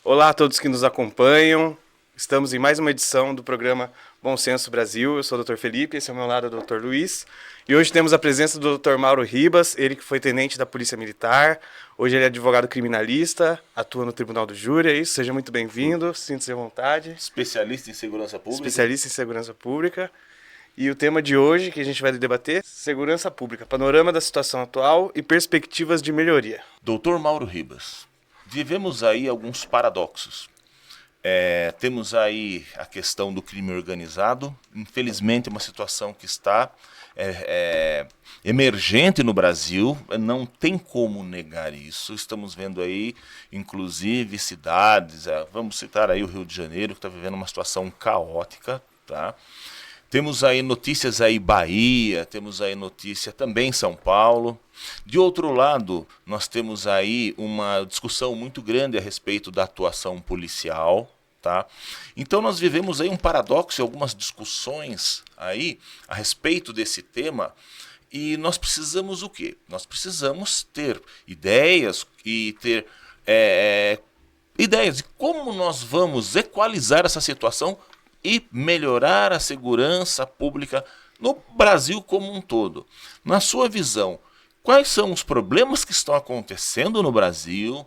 Olá a todos que nos acompanham. Estamos em mais uma edição do programa Bom Senso Brasil. Eu sou o Dr. Felipe, esse é ao meu lado o Dr. Luiz. E hoje temos a presença do Dr. Mauro Ribas, ele que foi tenente da Polícia Militar. Hoje ele é advogado criminalista, atua no Tribunal do Júri, é isso? Seja muito bem-vindo, sinta-se à vontade. Especialista em segurança pública. Especialista em segurança pública. E o tema de hoje que a gente vai debater, segurança pública, panorama da situação atual e perspectivas de melhoria. Doutor Mauro Ribas, vivemos aí alguns paradoxos. Temos aí a questão do crime organizado, infelizmente é uma situação que está emergente no Brasil, não tem como negar isso. Estamos vendo aí, inclusive, cidades, vamos citar aí o Rio de Janeiro, que está vivendo uma situação caótica, tá? Temos aí notícias aí Bahia, temos aí notícia também São Paulo. De outro lado, nós temos aí uma discussão muito grande a respeito da atuação policial, tá? Então nós vivemos aí um paradoxo e algumas discussões aí a respeito desse tema. E nós precisamos o quê? Nós precisamos ter ideias e ter ideias de como nós vamos equalizar essa situação e melhorar a segurança pública no Brasil como um todo. Na sua visão, quais são os problemas que estão acontecendo no Brasil?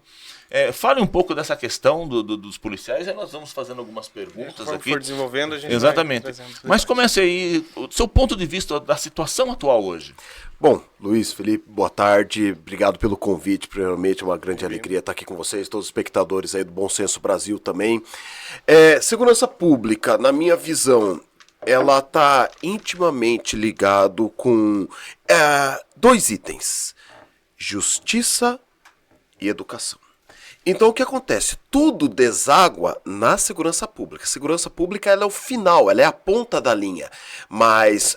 Fale um pouco dessa questão dos policiais, e nós vamos fazendo algumas perguntas aqui. For desenvolvendo, a gente Exatamente. vai trazendo. Mas comece aí, o seu ponto de vista da situação atual hoje. Bom, Luiz, Felipe, boa tarde, obrigado pelo convite, primeiramente é uma grande alegria estar aqui com vocês, todos os espectadores aí do Bom Senso Brasil também. Segurança pública, na minha visão, ela está intimamente ligado com dois itens, justiça e educação. Então o que acontece? Tudo deságua na segurança pública. A segurança pública ela é o final, ela é a ponta da linha, mas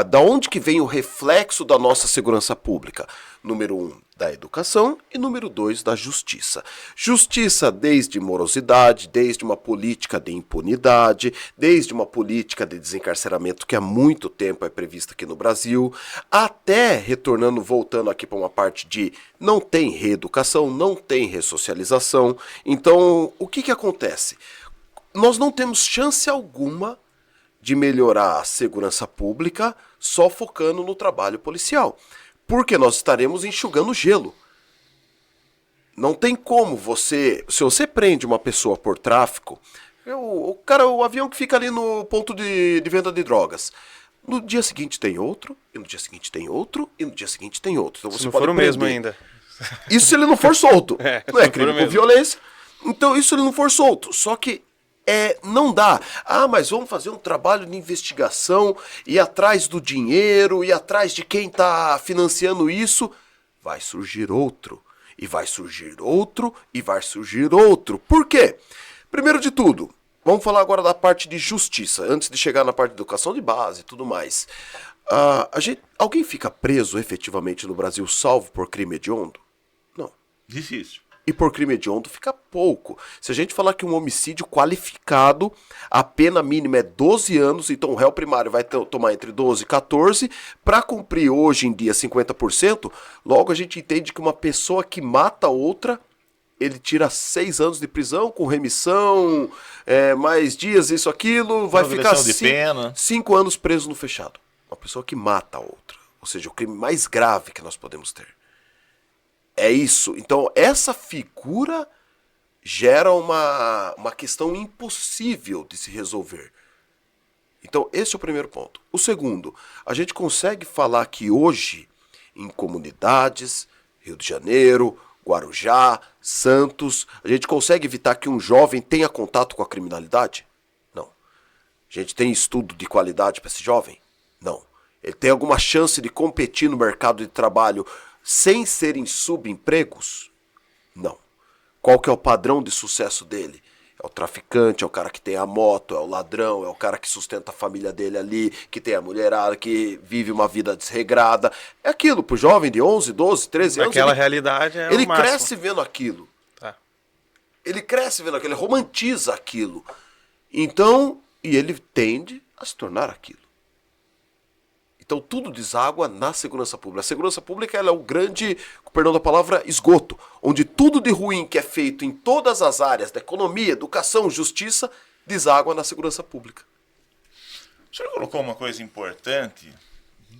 da onde que vem o reflexo da nossa segurança pública? Número 1, da educação e número 2, da justiça. Justiça desde morosidade, desde uma política de impunidade, desde uma política de desencarceramento que há muito tempo é prevista aqui no Brasil, até voltando aqui para uma parte de não tem reeducação, não tem ressocialização. Então, o que acontece? Nós não temos chance alguma de melhorar a segurança pública só focando no trabalho policial. Porque nós estaremos enxugando gelo. Não tem como se você prende uma pessoa por tráfico, o avião que fica ali no ponto de venda de drogas, no dia seguinte tem outro, e no dia seguinte tem outro, e no dia seguinte tem outro. Então Se não for o mesmo ainda. Isso se ele não for solto. Não é crime com mesmo. violência. Então isso se ele não for solto. Só que não dá. Mas vamos fazer um trabalho de investigação, ir atrás do dinheiro, ir atrás de quem está financiando isso. Vai surgir outro, e vai surgir outro, e vai surgir outro. Por quê? Primeiro de tudo, vamos falar agora da parte de justiça, antes de chegar na parte de educação de base e tudo mais. Alguém fica preso efetivamente no Brasil salvo por crime hediondo? Não. Difícil. E por crime hediondo fica pouco. Se a gente falar que um homicídio qualificado, a pena mínima é 12 anos, então o réu primário vai tomar entre 12 e 14, para cumprir hoje em dia 50%, logo a gente entende que uma pessoa que mata outra, ele tira 6 anos de prisão com remissão, mais dias, isso, aquilo, vai ficar 5 anos preso no fechado. Uma pessoa que mata a outra, ou seja, o crime mais grave que nós podemos ter. É isso. Então, essa figura gera uma questão impossível de se resolver. Então, esse é o primeiro ponto. O segundo, a gente consegue falar que hoje, em comunidades, Rio de Janeiro, Guarujá, Santos, a gente consegue evitar que um jovem tenha contato com a criminalidade? Não. A gente tem estudo de qualidade para esse jovem? Não. Ele tem alguma chance de competir no mercado de trabalho sem serem subempregos? Não. Qual que é o padrão de sucesso dele? É o traficante, é o cara que tem a moto, é o ladrão, é o cara que sustenta a família dele ali, que tem a mulherada, que vive uma vida desregrada. É aquilo, pro jovem de 11, 12, 13 anos. Aquela realidade é o Ele máximo. cresce vendo aquilo. Tá. Ele cresce vendo aquilo, ele romantiza aquilo. Então, e ele tende a se tornar aquilo. Então tudo deságua na segurança pública. A segurança pública ela é o grande, com perdão da palavra, esgoto, onde tudo de ruim que é feito em todas as áreas da economia, educação, justiça, deságua na segurança pública. O senhor colocou uma coisa importante,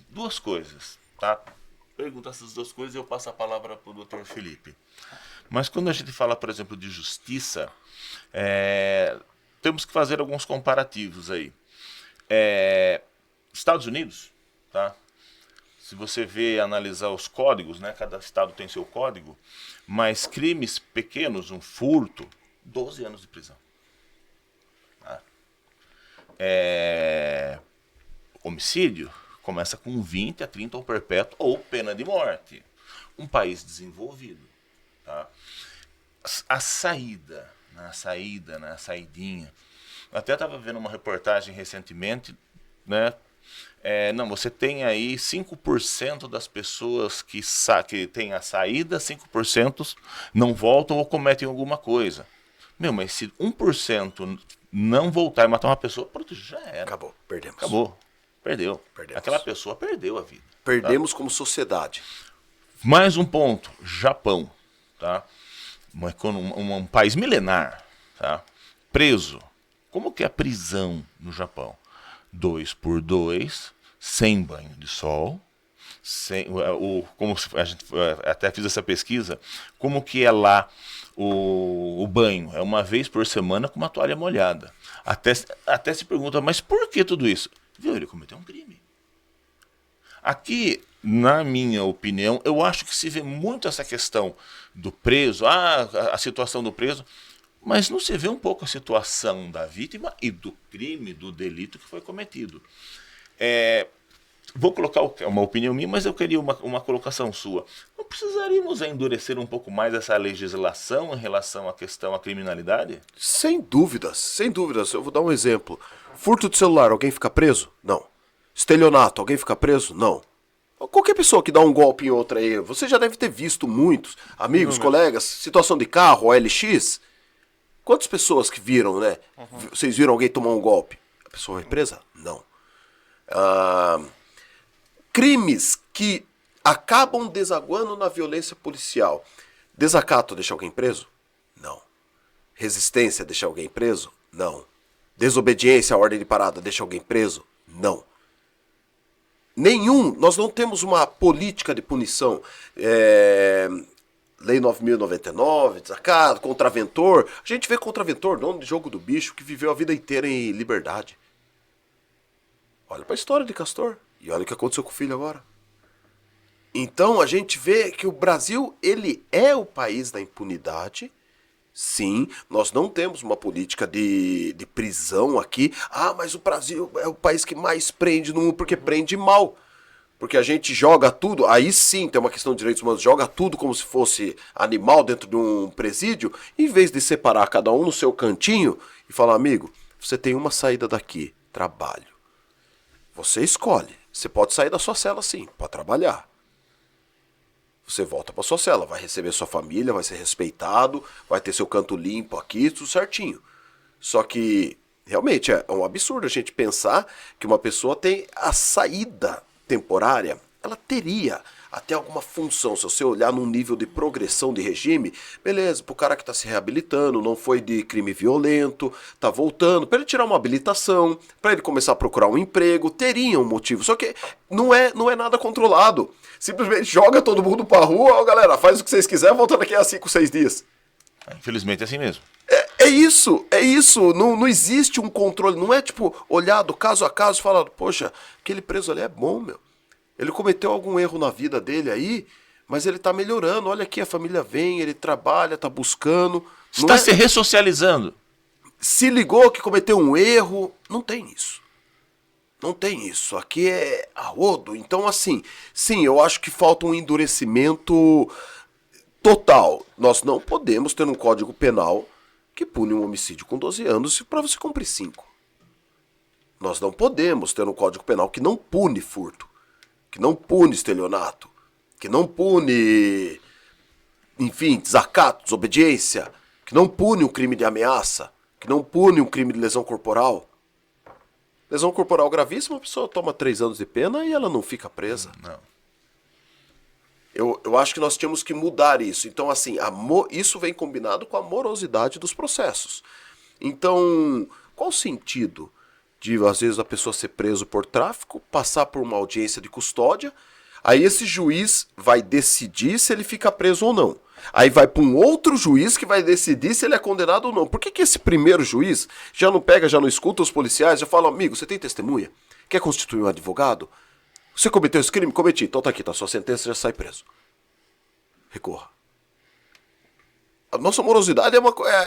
duas coisas, tá? Pergunta essas duas coisas e eu passo a palavra para o Dr. Felipe. Mas quando a gente fala, por exemplo, de justiça, temos que fazer alguns comparativos aí. Estados Unidos, tá? Se você analisar os códigos, né? Cada estado tem seu código, mas crimes pequenos, um furto, 12 anos de prisão. Tá? Homicídio começa com 20 a 30 ou perpétuo ou pena de morte. Um país desenvolvido. Tá? A saída, na saidinha. Eu até estava vendo uma reportagem recentemente, né? Não, você tem aí 5% das pessoas que têm a saída, 5% não voltam ou cometem alguma coisa. Mas se 1% não voltar e matar uma pessoa, pronto, já era. Acabou, perdemos. Acabou, perdeu. Perdemos. Aquela pessoa perdeu a vida. Perdemos, tá? como sociedade. Mais um ponto, Japão, tá? Um país milenar, tá? Preso. Como que é a prisão no Japão? 2 por 2, sem banho de sol, como a gente até fiz essa pesquisa, como que é lá o banho? É uma vez por semana com uma toalha molhada. Até se pergunta, mas por que tudo isso? Viu, ele cometeu um crime. Aqui, na minha opinião, eu acho que se vê muito essa questão do preso, a situação do preso, mas não se vê um pouco a situação da vítima e do crime, do delito que foi cometido. Vou colocar uma opinião minha, mas eu queria uma colocação sua. Não precisaríamos endurecer um pouco mais essa legislação em relação à questão à criminalidade? Sem dúvidas, sem dúvidas. Eu vou dar um exemplo. Furto de celular, alguém fica preso? Não. Estelionato, alguém fica preso? Não. Qualquer pessoa que dá um golpe em outra aí, você já deve ter visto muitos amigos, colegas, situação de carro, OLX. Quantas pessoas que viram, né? Vocês viram alguém tomar um golpe? A pessoa vai presa? Não. Crimes que acabam desaguando na violência policial. Desacato deixa alguém preso? Não. Resistência deixa alguém preso? Não. Desobediência à ordem de parada deixa alguém preso? Não. Nós não temos uma política de punição. Lei 9.099, desacato, contraventor. A gente vê contraventor, dono de jogo do bicho, que viveu a vida inteira em liberdade. Olha pra história de Castor. E olha o que aconteceu com o filho agora. Então a gente vê que o Brasil, ele é o país da impunidade. Sim, nós não temos uma política de prisão aqui. Mas o Brasil é o país que mais prende no mundo, porque prende mal. Porque a gente joga tudo, aí sim tem uma questão de direitos humanos, joga tudo como se fosse animal dentro de um presídio, em vez de separar cada um no seu cantinho e falar, amigo, você tem uma saída daqui, trabalho. Você escolhe, você pode sair da sua cela sim, para trabalhar. Você volta para sua cela, vai receber sua família, vai ser respeitado, vai ter seu canto limpo aqui, tudo certinho. Só que, realmente, é um absurdo a gente pensar que uma pessoa tem a saída temporária, ela teria até alguma função. Se você olhar num nível de progressão de regime, beleza, pro cara que está se reabilitando, não foi de crime violento, tá voltando, para ele tirar uma habilitação, para ele começar a procurar um emprego, teria um motivo. Só que não é nada controlado. Simplesmente joga todo mundo pra rua, galera, faz o que vocês quiserem, volta daqui a 5, 6 dias. Infelizmente é assim mesmo. É isso, não existe um controle, não é tipo olhar do caso a caso e falar, poxa, aquele preso ali é bom, meu. Ele cometeu algum erro na vida dele aí, mas ele tá melhorando, olha aqui, a família vem, ele trabalha, tá buscando. Está se ressocializando. Se ligou que cometeu um erro, não tem isso. Não tem isso, aqui é a rodo. Então assim, sim, eu acho que falta um endurecimento total. Nós não podemos ter um código penal que pune um homicídio com 12 anos para você cumprir 5. Nós não podemos ter um código penal que não pune furto, que não pune estelionato, que não pune, enfim, desacato, desobediência, que não pune um crime de ameaça, que não pune um crime de lesão corporal. Lesão corporal gravíssima, a pessoa toma 3 anos de pena e ela não fica presa. Não. Eu acho que nós tínhamos que mudar isso. Então, assim, isso vem combinado com a morosidade dos processos. Então, qual o sentido de, às vezes, a pessoa ser preso por tráfico, passar por uma audiência de custódia, aí esse juiz vai decidir se ele fica preso ou não. Aí vai para um outro juiz que vai decidir se ele é condenado ou não. Por que esse primeiro juiz já não pega, já não escuta os policiais, já fala, amigo, você tem testemunha? Quer constituir um advogado? Você cometeu esse crime? Cometi. Então tá aqui, tá sua sentença, já sai preso. Recorra. A nossa morosidade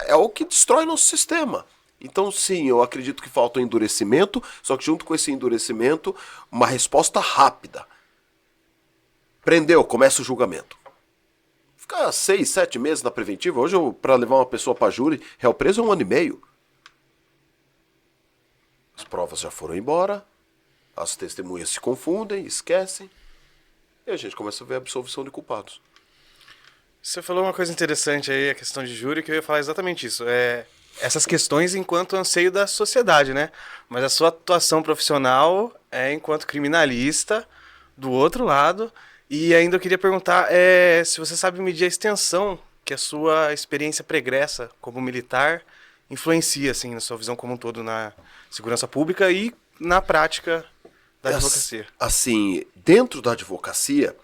é o que destrói nosso sistema. Então, sim, eu acredito que falta um endurecimento, só que junto com esse endurecimento, uma resposta rápida. Prendeu, começa o julgamento. Ficar 6, 7 meses na preventiva, hoje para levar uma pessoa para júri, réu preso é 1 ano e meio. As provas já foram embora, as testemunhas se confundem, esquecem, e a gente começa a ver a absolvição de culpados. Você falou uma coisa interessante aí, a questão de júri, que eu ia falar exatamente isso. Essas questões enquanto anseio da sociedade, né? Mas a sua atuação profissional é enquanto criminalista, do outro lado. E ainda eu queria perguntar se você sabe medir a extensão que a sua experiência pregressa como militar influencia, assim, na sua visão como um todo na segurança pública e na prática da advocacia. Assim, dentro da advocacia,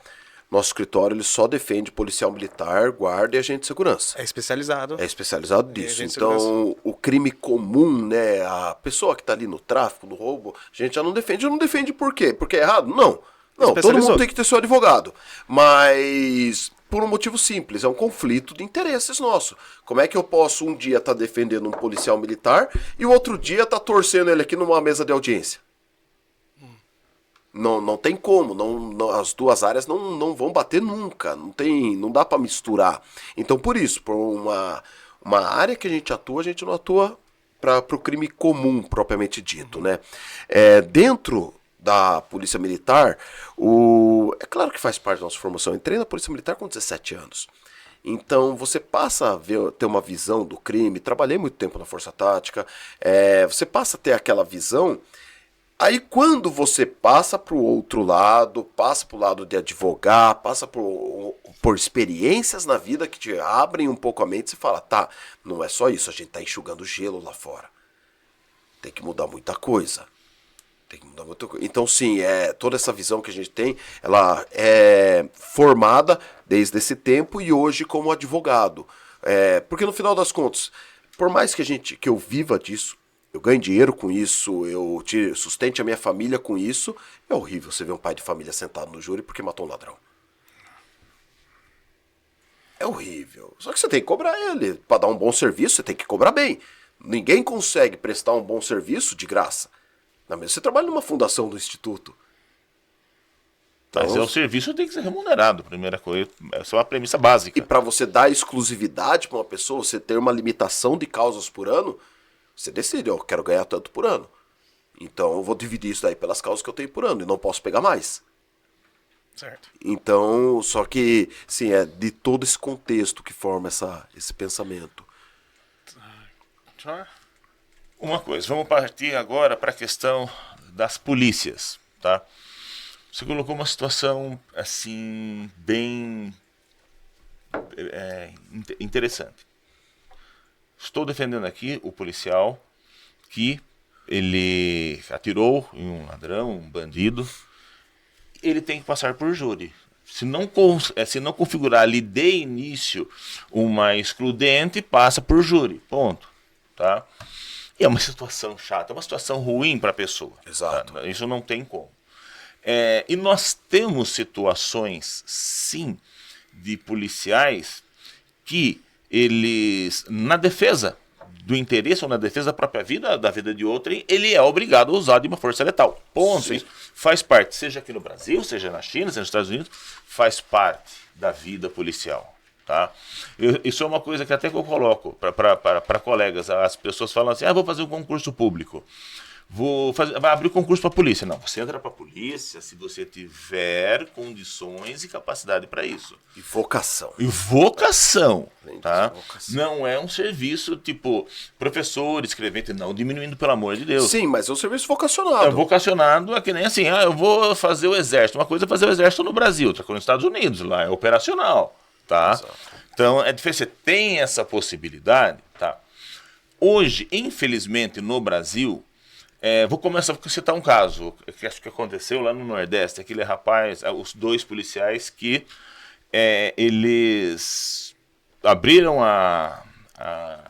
nosso escritório ele só defende policial militar, guarda e agente de segurança. É especializado. É especializado nisso. Agente de Então, segurança. o crime comum, né, a pessoa que está ali no tráfico, no roubo, a gente já não defende. Já não defende por quê? Porque é errado? Não. Não, todo mundo tem que ter seu advogado. Mas por um motivo simples, é um conflito de interesses nosso. Como é que eu posso um dia estar defendendo um policial militar e o outro dia estar torcendo ele aqui numa mesa de audiência? Não tem como, as duas áreas não vão bater nunca, não dá para misturar. Então, por isso, por uma área que a gente não atua para o crime comum, propriamente dito, né? Dentro da Polícia Militar, é claro que faz parte da nossa formação. Eu entrei na Polícia Militar com 17 anos. Então, você passa a ter uma visão do crime, trabalhei muito tempo na Força Tática, você passa a ter aquela visão. Aí quando você passa para o outro lado, passa para o lado de advogar, passa por experiências na vida que te abrem um pouco a mente, você fala, tá, não é só isso, a gente está enxugando gelo lá fora. Tem que mudar muita coisa. Então sim, toda essa visão que a gente tem, ela é formada desde esse tempo e hoje como advogado. Porque no final das contas, por mais que eu viva disso, eu ganho dinheiro com isso, eu sustente a minha família com isso, é horrível você ver um pai de família sentado no júri porque matou um ladrão. É horrível. Só que você tem que cobrar ele. Para dar um bom serviço, você tem que cobrar bem. Ninguém consegue prestar um bom serviço de graça. Não, mas você trabalha numa fundação do instituto. Então, mas o serviço tem que ser remunerado, primeira coisa. Essa é uma premissa básica. E para você dar exclusividade para uma pessoa, você ter uma limitação de causas por ano, você decide, eu quero ganhar tanto por ano. Então eu vou dividir isso daí pelas causas que eu tenho por ano e não posso pegar mais. Certo. Então, só que, sim, é de todo esse contexto que forma esse pensamento. Uma coisa, vamos partir agora para a questão das polícias, tá? Você colocou uma situação, assim, bem interessante. Estou defendendo aqui o policial que ele atirou em um ladrão, um bandido. Ele tem que passar por júri. Se não configurar ali de início uma excludente, passa por júri. Ponto. Tá? E é uma situação chata, é uma situação ruim para a pessoa. Exato. Tá? Isso não tem como. E nós temos situações, sim, de policiais que eles, na defesa do interesse ou na defesa da própria vida, da vida de outrem, ele é obrigado a usar de uma força letal. Ponto. Isso faz parte, seja aqui no Brasil, seja na China, seja nos Estados Unidos, faz parte da vida policial. Tá? Isso é uma coisa que até que eu coloco para colegas. As pessoas falam assim, vou fazer um concurso público. vai abrir concurso para a polícia. Não, você entra para a polícia se você tiver condições e capacidade para isso. E vocação. E vocação, tá? Vocação. Não é um serviço tipo professor, escrevente, não diminuindo, pelo amor de Deus. Sim, mas é um serviço vocacionado. É vocacionado, é que nem assim, eu vou fazer o exército. Uma coisa é fazer o exército no Brasil, outra coisa nos Estados Unidos, lá é operacional, tá? Exato. Então, é diferente, você tem essa possibilidade, tá? Hoje, infelizmente, no Brasil, vou começar a citar um caso, que acho que aconteceu lá no Nordeste, aquele rapaz, os 2 policiais que eles abriram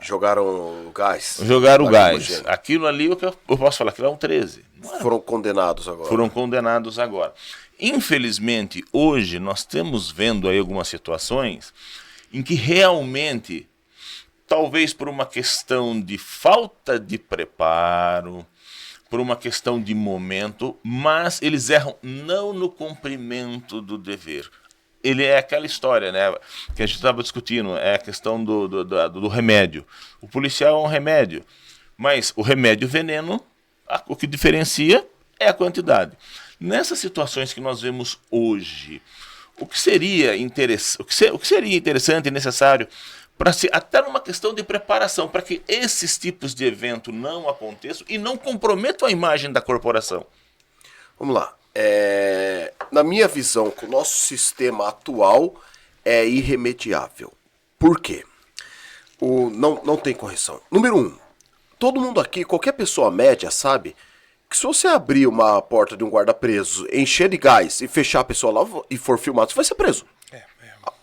Jogaram o gás. Jogaram o gás. Aquilo ali, eu posso falar que é um 13. Foram condenados agora. Foram condenados agora. Infelizmente, hoje, nós estamos vendo aí algumas situações em que realmente, talvez por uma questão de falta de preparo, por uma questão de momento, mas eles erram não no cumprimento do dever. Ele é aquela história, né, que a gente estava discutindo, é a questão do remédio. O policial é um remédio, mas o remédio veneno, o que diferencia é a quantidade. Nessas situações que nós vemos hoje, o que seria interessante e necessário para até numa questão de preparação, para que esses tipos de evento não aconteçam e não comprometam a imagem da corporação? Vamos lá. Na minha visão, com o nosso sistema atual, é irremediável. Por quê? Não tem correção. Número 1, todo mundo aqui, qualquer pessoa média, sabe que se você abrir uma porta de um guarda preso, encher de gás e fechar a pessoa lá e for filmado, você vai ser preso.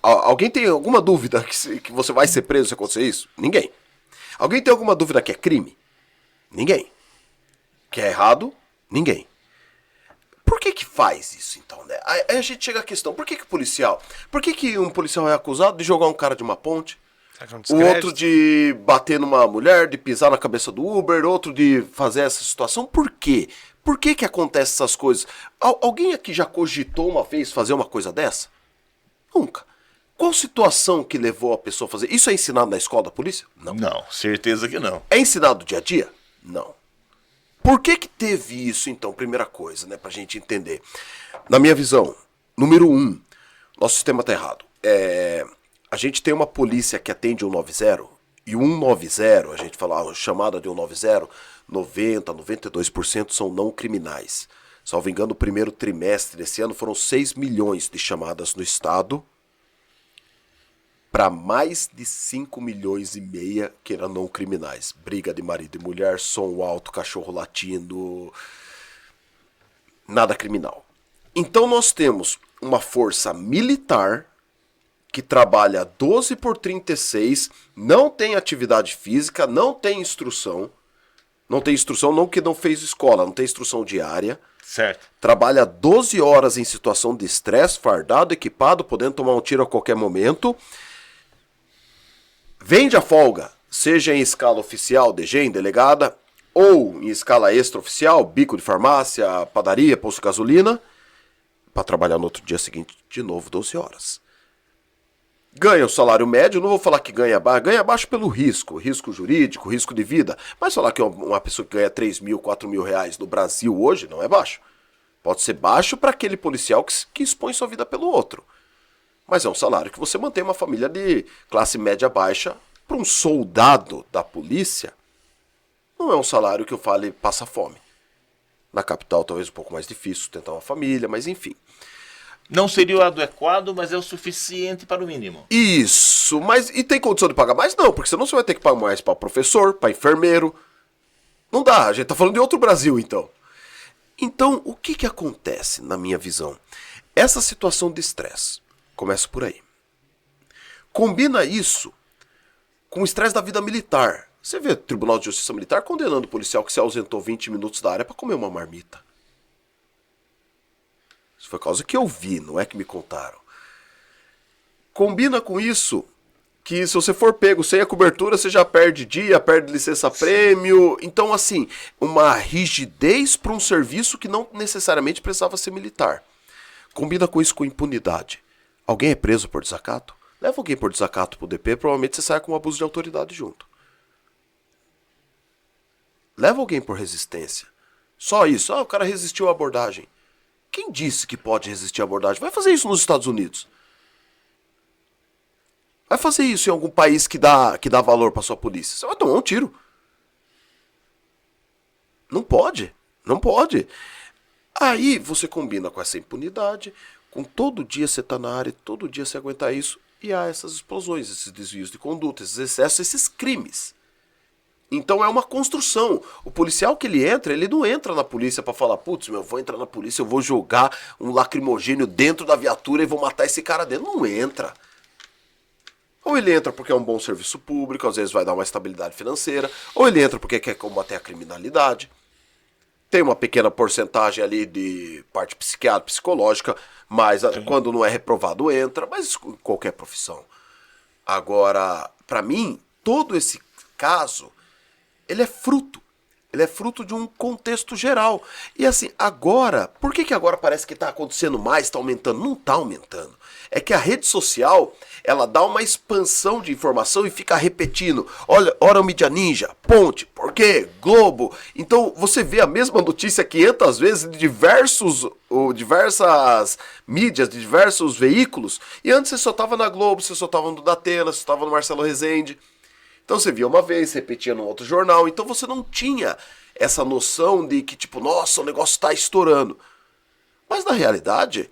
Alguém tem alguma dúvida que você vai ser preso se acontecer isso? Ninguém. Alguém tem alguma dúvida que é crime? Ninguém. Que é errado? Ninguém. Por que faz isso, então, né? Aí a gente chega à questão, por que policial? Por que um policial é acusado de jogar um cara de uma ponte? O outro de bater numa mulher, de pisar na cabeça do Uber, outro de fazer essa situação? Por quê? Por que acontecem essas coisas? Alguém aqui já cogitou uma vez fazer uma coisa dessa? Nunca. Qual situação que levou a pessoa a fazer? Isso é ensinado na escola da polícia? Não. Não, certeza que não. É ensinado dia a dia? Não. Por que teve isso, então? Primeira coisa, né, pra gente entender. Na minha visão, número 1, nosso sistema tá errado. A gente tem uma polícia que atende 190, e 190, a gente fala, a chamada de 190, 92% são não criminais. Salvo engano, no primeiro trimestre desse ano foram 6 milhões de chamadas no estado, para mais de 5 milhões e meio que eram não criminais. Briga de marido e mulher, som alto, cachorro latindo, nada criminal. Então nós temos uma força militar que trabalha 12 por 36, não tem atividade física, não tem instrução. Não tem instrução, não que não fez escola, não tem instrução diária. Certo. Trabalha 12 horas em situação de estresse, fardado, equipado, podendo tomar um tiro a qualquer momento. Vende a folga, seja em escala oficial, DG, delegada, ou em escala extraoficial, bico de farmácia, padaria, posto de gasolina, para trabalhar no outro dia seguinte de novo 12 horas. Ganha o salário médio, não vou falar que ganha baixo pelo risco jurídico, risco de vida, mas falar que uma pessoa que ganha 3 mil, 4 mil reais no Brasil hoje não é baixo. Pode ser baixo para aquele policial que expõe sua vida pelo outro. Mas é um salário que você mantém uma família de classe média baixa. Para um soldado da polícia, não é um salário que eu fale passa fome. Na capital talvez um pouco mais difícil sustentar uma família, mas enfim. Não seria o adequado, mas é o suficiente para o mínimo. Isso, mas e tem condição de pagar mais? Não, porque senão você vai ter que pagar mais para professor, para enfermeiro. Não dá, a gente tá falando de outro Brasil então. Então, o que acontece na minha visão? Essa situação de estresse, começa por aí. Combina isso com o estresse da vida militar. Você vê o Tribunal de Justiça Militar condenando o policial que se ausentou 20 minutos da área para comer uma marmita. Isso foi causa que eu vi, não é que me contaram. Combina com isso que se você for pego sem a cobertura, você já perde dia, perde licença-prêmio. Então, assim, uma rigidez para um serviço que não necessariamente precisava ser militar. Combina com isso com impunidade. Alguém é preso por desacato? Leva alguém por desacato pro DP, provavelmente você sai com um abuso de autoridade junto. Leva alguém por resistência. Só isso. Ah, o cara resistiu à abordagem. Quem disse que pode resistir à abordagem? Vai fazer isso nos Estados Unidos. Vai fazer isso em algum país que dá valor pra sua polícia. Você vai tomar um tiro. Não pode. Não pode. Aí você combina com essa impunidade, com todo dia você tá na área, todo dia você aguentar isso, e há essas explosões, esses desvios de conduta, esses excessos, esses crimes. Então é uma construção. O policial que ele não entra na polícia pra falar, putz, meu, vou entrar na polícia, eu vou jogar um lacrimogênio dentro da viatura e vou matar esse cara dentro. Não entra. Ou ele entra porque é um bom serviço público, às vezes vai dar uma estabilidade financeira, ou ele entra porque quer combater a criminalidade. Tem uma pequena porcentagem ali de parte psiquiátrica, psicológica, mas quando não é reprovado entra, mas isso em qualquer profissão. Agora, pra mim, todo esse caso, ele é fruto de um contexto geral. E assim, agora, por que agora parece que tá acontecendo mais, tá aumentando? Não tá aumentando. É que a rede social, ela dá uma expansão de informação e fica repetindo. Olha, ora o Mídia Ninja, Ponte, por quê? Globo. Então você vê a mesma notícia 500 vezes de diversas mídias, de diversos veículos. E antes você só tava na Globo, você só tava no Datena, você só tava no Marcelo Rezende. Então você via uma vez, repetia num outro jornal. Então você não tinha essa noção de que tipo, nossa, o negócio tá estourando. Mas na realidade...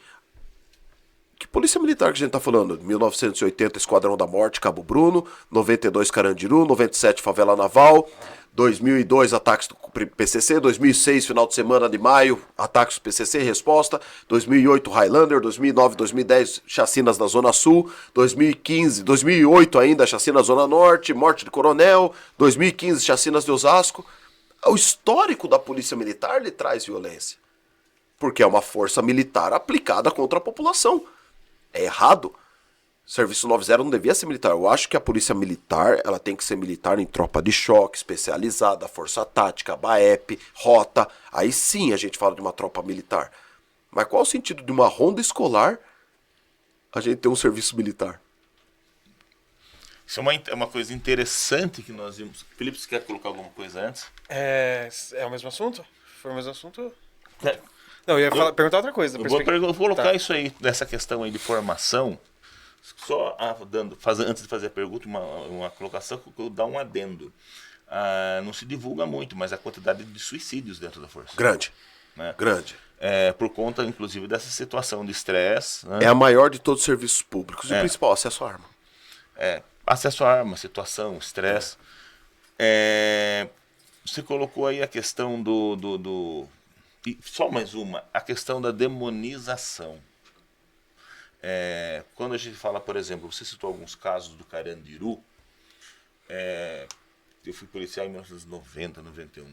Que polícia militar que a gente tá falando? 1980, Esquadrão da Morte, Cabo Bruno. 92, Carandiru. 97, Favela Naval. 2002, ataques do PCC. 2006, final de semana de maio, ataques do PCC, resposta. 2008, Highlander. 2009, 2010, chacinas na Zona Sul. 2015, 2008 ainda, chacina na Zona Norte. Morte de coronel. 2015, chacinas de Osasco. O histórico da polícia militar lhe traz violência. Porque é uma força militar aplicada contra a população. É errado. O Serviço 90 não devia ser militar. Eu acho que a polícia militar, ela tem que ser militar em tropa de choque, especializada, força tática, BAEP, rota. Aí sim a gente fala de uma tropa militar. Mas qual o sentido de uma ronda escolar a gente ter um serviço militar? Isso é uma coisa interessante que nós vimos. Felipe, você quer colocar alguma coisa antes? É o mesmo assunto? Foi o mesmo assunto? Não, eu ia perguntar outra coisa. Eu vou colocar isso aí, nessa questão aí de formação, só antes de fazer a pergunta, uma colocação, dar um adendo. Não se divulga muito, mas a quantidade de suicídios dentro da força. Grande, Né? grande. Por conta, inclusive, dessa situação de estresse. Né? É a maior de todos os serviços públicos. E o principal, acesso à arma. Acesso à arma, situação, estresse. Você colocou aí a questão e só mais uma, a questão da demonização. Quando a gente fala, por exemplo, você citou alguns casos do Carandiru, eu fui policial em 1990, 91.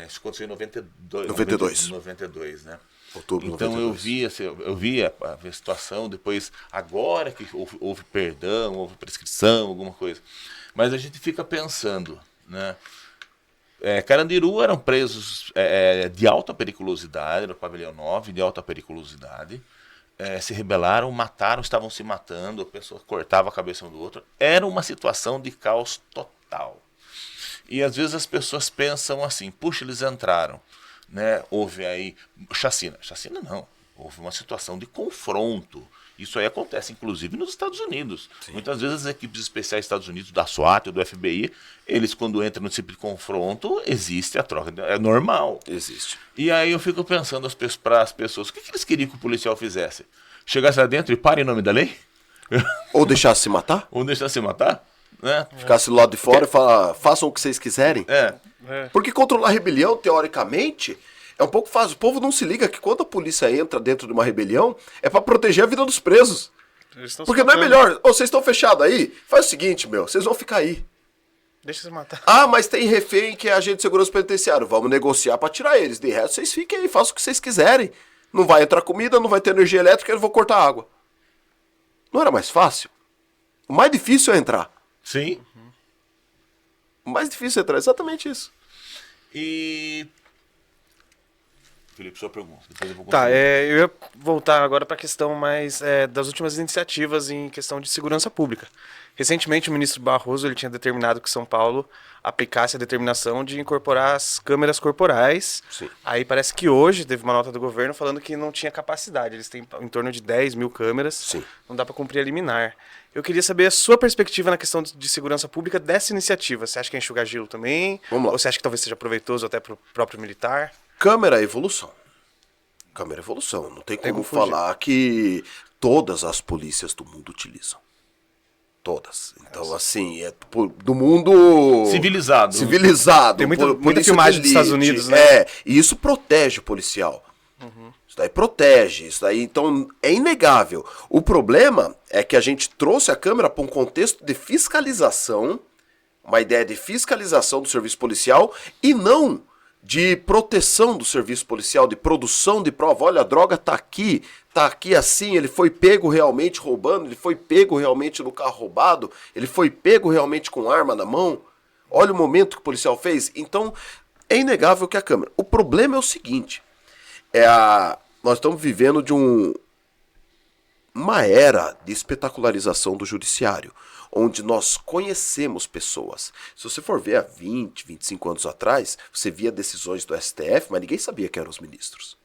Isso aconteceu em 92, né? Outubro, então 92. eu via a situação, depois, agora que houve perdão, houve prescrição, alguma coisa. Mas a gente fica pensando, né? Carandiru eram presos de alta periculosidade, no pavilhão 9, de alta periculosidade. Se rebelaram, mataram, estavam se matando, a pessoa cortava a cabeça um do outro. Era uma situação de caos total. E às vezes as pessoas pensam assim, puxa, eles entraram, né? Houve aí chacina não, houve uma situação de confronto. Isso aí acontece, inclusive, nos Estados Unidos. Sim. Muitas vezes as equipes especiais dos Estados Unidos, da SWAT ou do FBI, eles, quando entram no tipo de confronto, existe a troca. É normal. Existe. E aí eu fico pensando para as pessoas, o que eles queriam que o policial fizesse? Chegasse lá dentro e pare em nome da lei? Ou deixasse se matar? Ou deixasse se matar? Né? Ficasse do lado de fora e falar, façam o que vocês quiserem. É. Porque controlar a rebelião, teoricamente, é um pouco fácil. O povo não se liga que quando a polícia entra dentro de uma rebelião, é pra proteger a vida dos presos. Porque não é melhor, vocês estão fechados aí? Faz o seguinte, vocês vão ficar aí. Deixa você matar. Mas tem refém que é agente de segurança penitenciário. Vamos negociar pra tirar eles. De resto, vocês fiquem aí, façam o que vocês quiserem. Não vai entrar comida, não vai ter energia elétrica, eu vou cortar água. Não era mais fácil? O mais difícil é entrar. Sim. O mais difícil é entrar, exatamente isso. E Felipe, sua pergunta. Depois eu vou Tá, continuar. eu ia voltar agora para a questão mais das últimas iniciativas em questão de segurança pública. Recentemente, o ministro Barroso ele tinha determinado que São Paulo aplicasse a determinação de incorporar as câmeras corporais. Sim. Aí parece que hoje teve uma nota do governo falando que não tinha capacidade. Eles têm em torno de 10 mil câmeras. Sim. Não dá para cumprir a liminar. Eu queria saber a sua perspectiva na questão de segurança pública dessa iniciativa. Você acha que é enxugar gelo também? Vamos lá. Ou você acha que talvez seja proveitoso até para o próprio militar? Câmera é evolução. Câmera é evolução. Não tem como fugir. falar que todas as polícias do mundo utilizam. Todas. Então, assim, do mundo... Civilizado. Civilizado. Tem muita polícia filmagem de dos Estados elite. Unidos, né? E isso protege o policial. Isso daí protege. Isso daí, então, é inegável. O problema é que a gente trouxe a câmera para um contexto de fiscalização, uma ideia de fiscalização do serviço policial e não de proteção do serviço policial, de produção de prova. Olha, a droga tá aqui assim, ele foi pego realmente roubando, ele foi pego realmente no carro roubado, ele foi pego realmente com arma na mão. Olha o momento que o policial fez. Então, é inegável que a câmera... O problema é o seguinte, nós estamos vivendo de uma era de espetacularização do judiciário, onde nós conhecemos pessoas. Se você for ver há 20, 25 anos atrás, você via decisões do STF, mas ninguém sabia quem eram os ministros.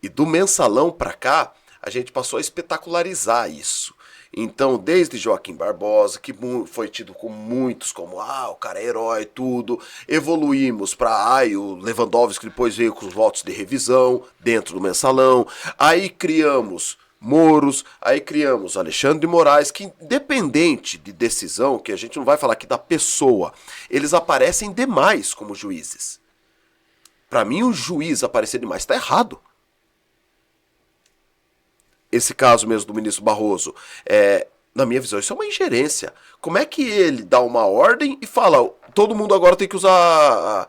E do mensalão para cá, a gente passou a espetacularizar isso. Então, desde Joaquim Barbosa, que foi tido com muitos como, o cara é herói, tudo, evoluímos para, o Lewandowski depois veio com os votos de revisão dentro do mensalão, aí criamos Moros, aí criamos Alexandre de Moraes, que independente de decisão, que a gente não vai falar aqui da pessoa, eles aparecem demais como juízes. Para mim, o juiz aparecer demais está errado. Esse caso mesmo do ministro Barroso, na minha visão, isso é uma ingerência. Como é que ele dá uma ordem e fala, todo mundo agora tem que usar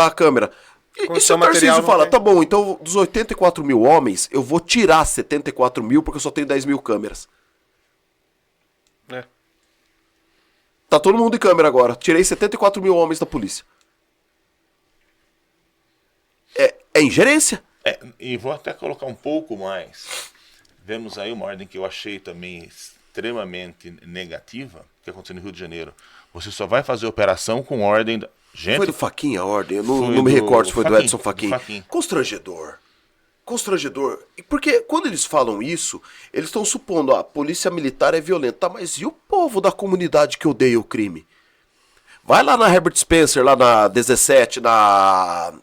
a câmera? E se o Tarcísio fala, tá bom, então dos 84 mil homens, eu vou tirar 74 mil porque eu só tenho 10 mil câmeras. Tá todo mundo em câmera agora. Tirei 74 mil homens da polícia. É ingerência. E vou até colocar um pouco mais. Vemos aí uma ordem que eu achei também extremamente negativa, que aconteceu no Rio de Janeiro. Você só vai fazer operação com ordem... Gente, foi do Fachin a ordem? Eu não me recordo se foi do Edson Fachin. Fachin. Constrangedor. Porque quando eles falam isso, eles estão supondo, a polícia militar é violenta. Tá, mas e o povo da comunidade que odeia o crime? Vai lá na Herbert Spencer, lá na 17,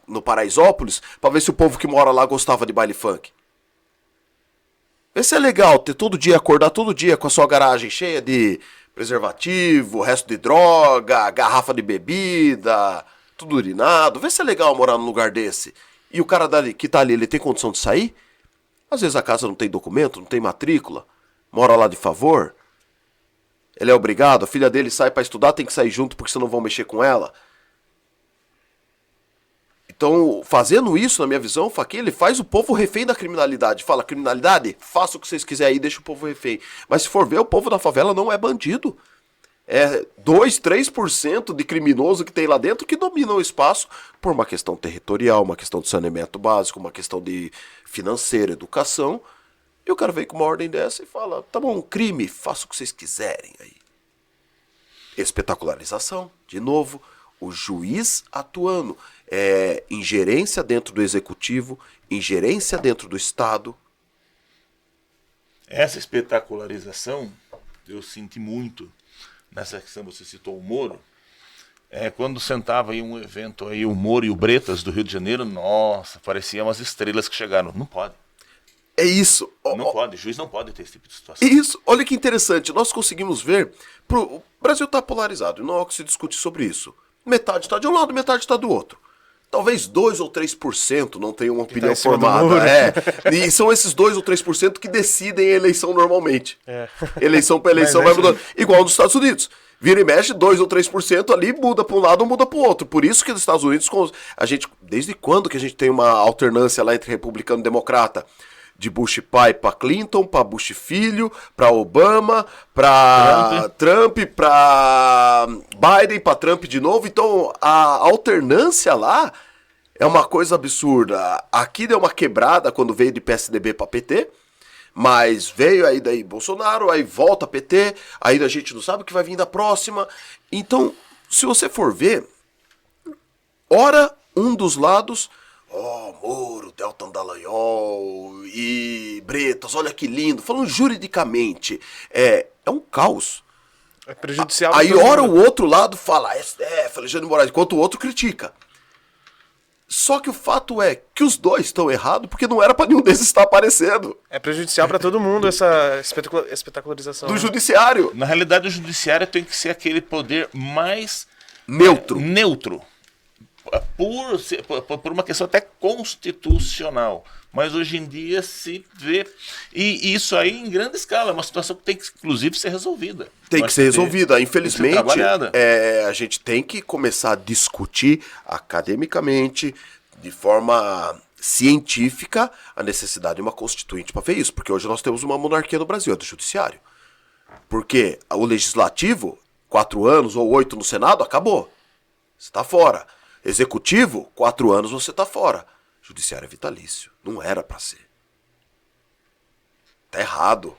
no Paraisópolis, pra ver se o povo que mora lá gostava de baile funk. Vê se é legal acordar todo dia com a sua garagem cheia de preservativo, resto de droga, garrafa de bebida, tudo urinado. Vê se é legal morar num lugar desse. E o cara que tá ali, ele tem condição de sair? Às vezes a casa não tem documento, não tem matrícula, mora lá de favor. Ele é obrigado, a filha dele sai pra estudar, tem que sair junto porque senão vão mexer com ela. Então, fazendo isso, na minha visão, o Fachin, ele faz o povo refém da criminalidade. Fala, criminalidade, faça o que vocês quiserem aí, deixa o povo refém. Mas se for ver, o povo da favela não é bandido. É 2, 3% de criminoso que tem lá dentro que dominam o espaço por uma questão territorial, uma questão de saneamento básico, uma questão de financeira, educação. E o cara vem com uma ordem dessa e fala, tá bom, crime, faça o que vocês quiserem aí. Espetacularização, de novo, o juiz atuando. Ingerência dentro do executivo, ingerência dentro do Estado. Essa espetacularização, eu senti muito nessa questão, você citou o Moro. Quando sentava aí um evento aí, o Moro e o Bretas do Rio de Janeiro, nossa, pareciam umas estrelas que chegaram. Não pode. É isso. Não pode, juiz não pode ter esse tipo de situação. Isso, olha que interessante, nós conseguimos ver, o Brasil está polarizado, não há o que se discute sobre isso. Metade está de um lado, metade está do outro. Talvez 2 ou 3% não tenham uma opinião formada. E são esses 2 ou 3% que decidem a eleição normalmente. Eleição para eleição vai mudando. Igual nos Estados Unidos. Vira e mexe, 2 ou 3% ali muda para um lado ou muda para o outro. Por isso que nos Estados Unidos, desde quando que a gente tem uma alternância lá entre republicano e democrata? De Bush pai para Clinton, para Bush filho, para Obama, para Trump, para Biden, para Trump de novo. Então a alternância lá É uma coisa absurda. Aqui deu uma quebrada quando veio de PSDB para PT, mas veio aí daí Bolsonaro, aí volta PT, aí a gente não sabe o que vai vir da próxima. Então, se você for ver, ora um dos lados, Moro, Deltan Dallagnol e Bretas, olha que lindo, falando juridicamente, é um caos. É prejudicial. Aí ora o outro lado fala, STF, Alexandre de Moraes, enquanto o outro critica. Só que o fato é que os dois estão errados porque não era pra nenhum desses estar aparecendo. É prejudicial para todo mundo essa espetacularização. Do judiciário. Na realidade, o judiciário tem que ser aquele poder mais Neutro. Por uma questão até constitucional. Mas hoje em dia se vê. E isso aí em grande escala, é uma situação que tem que, inclusive, ser resolvida. Tem que ser resolvida. Infelizmente, tem que ser trabalhada. a gente tem que começar a discutir academicamente, de forma científica, a necessidade de uma constituinte para ver isso. Porque hoje nós temos uma monarquia no Brasil, é do judiciário. Porque o legislativo, 4 anos ou 8 no Senado, acabou. Você está fora. Executivo, 4 anos você está fora. Judiciário é vitalício. Não era para ser. Tá errado.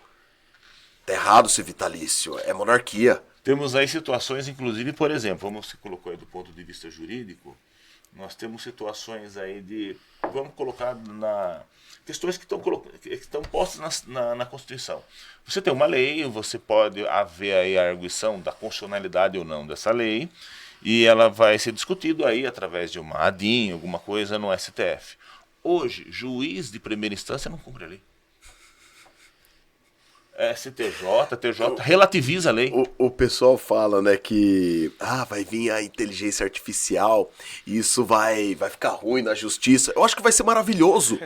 Tá errado ser vitalício. É monarquia. Temos aí situações, inclusive, por exemplo, como você colocou aí do ponto de vista jurídico, nós temos situações aí de, vamos colocar na questões que estão postas na Constituição. Você tem uma lei, você pode haver aí a arguição da constitucionalidade ou não dessa lei, e ela vai ser discutida aí através de uma ADIM, alguma coisa no STF. Hoje, juiz de primeira instância não cumpre a lei. STJ, TJ, relativiza a lei. O pessoal fala, né, que vai vir a inteligência artificial e isso vai ficar ruim na justiça. Eu acho que vai ser maravilhoso.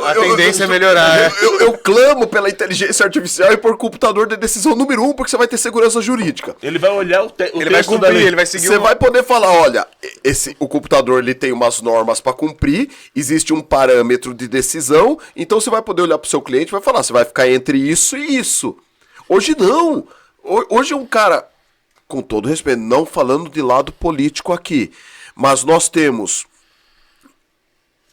A tendência é melhorar. Eu clamo pela inteligência artificial e por computador de decisão número 1, porque você vai ter segurança jurídica. Ele vai olhar o texto vai cumprir, da lei. ele vai seguir. Você vai poder falar, olha, o computador ele tem umas normas para cumprir, existe um parâmetro de decisão, então você vai poder olhar para o seu cliente e vai falar, você vai ficar entre isso e isso. Hoje não. Hoje é um cara, com todo respeito, não falando de lado político aqui, mas nós temos,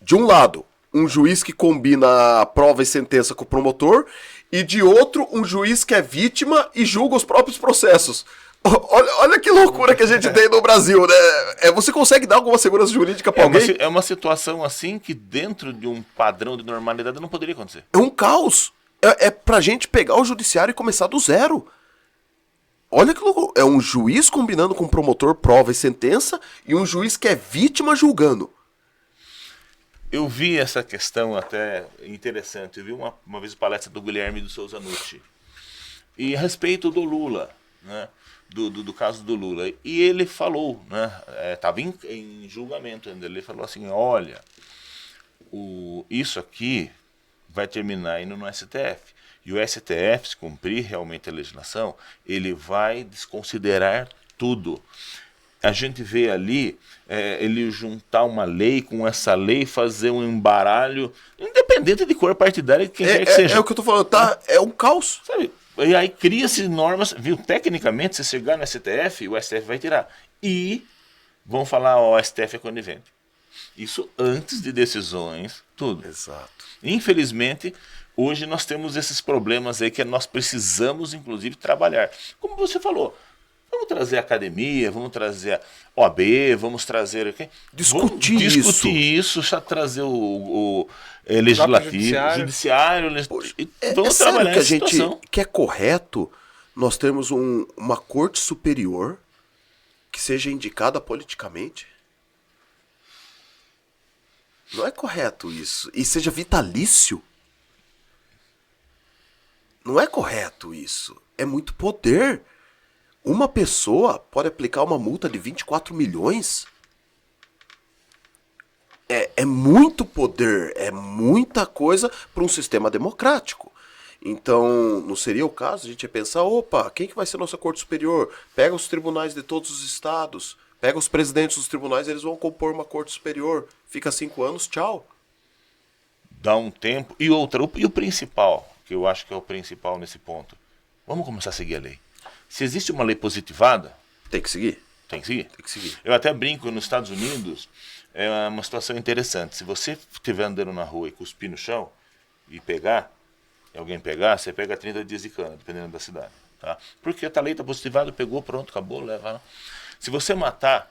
de um lado, um juiz que combina a prova e sentença com o promotor, e de outro, um juiz que é vítima e julga os próprios processos. Olha que loucura que a gente tem no Brasil, né? Você consegue dar alguma segurança jurídica para alguém? É uma situação assim que dentro de um padrão de normalidade não poderia acontecer. É um caos. É pra gente pegar o judiciário e começar do zero. Olha que loucura. É um juiz combinando com o promotor prova e sentença e um juiz que é vítima julgando. Eu vi essa questão até interessante. Eu vi uma vez a palestra do Guilherme do Souza Nucci. E a respeito do Lula, né? Do caso do Lula. E ele falou, né? Estava em julgamento ainda. Ele falou assim, olha, isso aqui vai terminar indo no STF. E o STF, se cumprir realmente a legislação, ele vai desconsiderar tudo. A gente vê ali ele juntar uma lei com essa lei, fazer um embaralho, independente de cor partidária, de quem quer que seja. É o que eu tô falando, tá? É um caos. Sabe? E aí cria-se normas, viu? Tecnicamente, se chegar no STF, o STF vai tirar. E vão falar, o STF é conivente. Isso antes de decisões, tudo. Exato. Infelizmente, hoje nós temos esses problemas aí que nós precisamos, inclusive, trabalhar. Como você falou, vamos trazer a academia, vamos trazer a OAB, vamos trazer... Discutir isso, já trazer o legislativo, judiciário vamos trabalhar que a essa gente situação. que é correto nós termos uma corte superior que seja indicada politicamente? Não é correto isso. E seja vitalício? Não é correto isso. É muito poder. Uma pessoa pode aplicar uma multa de 24 milhões? É muito poder, é muita coisa para um sistema democrático. Então, não seria o caso a gente ia pensar, opa, quem que vai ser nossa Corte Superior? Pega os tribunais de todos os estados, pega os presidentes dos tribunais, eles vão compor uma Corte Superior. Fica 5 anos, tchau. Dá um tempo. E o principal, que eu acho que é o principal nesse ponto, vamos começar a seguir a lei. Se existe uma lei positivada, Tem que seguir. tem que seguir. Tem que seguir. Eu até brinco, nos Estados Unidos, é uma situação interessante. Se você estiver andando na rua e cuspir no chão e pegar, e alguém pegar, você pega 30 dias de cana, dependendo da cidade. Tá? Porque a lei está positivada, pegou, pronto, acabou, leva lá. Se você matar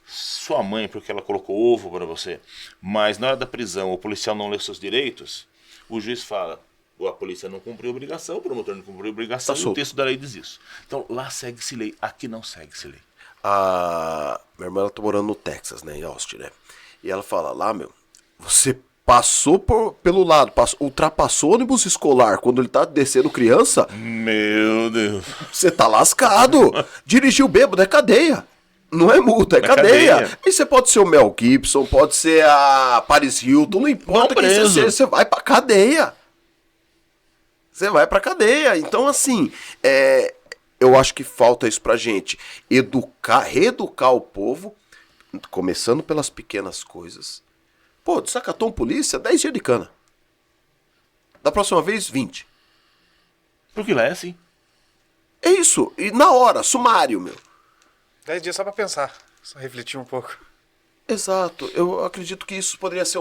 sua mãe porque ela colocou ovo para você, mas na hora da prisão o policial não lê seus direitos, o juiz fala, a polícia não cumpriu a obrigação, o promotor não cumpriu a obrigação, e o texto da lei diz isso. Então lá segue-se lei, aqui não segue-se lei. A minha irmã, ela tá morando no Texas, né, em Austin, né? E ela fala, lá, meu, você passou pelo lado, ultrapassou o ônibus escolar quando ele tá descendo criança, Meu Deus. você tá lascado. Dirigiu bêbado, é cadeia. Não é multa, é cadeia. E você pode ser o Mel Gibson, pode ser a Paris Hilton, não importa quem você seja, você vai pra cadeia. Você vai pra cadeia. Então, assim, eu acho que falta isso pra gente. Reeducar o povo, começando pelas pequenas coisas. Pô, desacatou um polícia, 10 dias de cana. Da próxima vez, 20. Porque lá é assim. É isso. E na hora, sumário, meu. 10 dias só pra pensar, só refletir um pouco. Exato. Eu acredito que isso poderia ser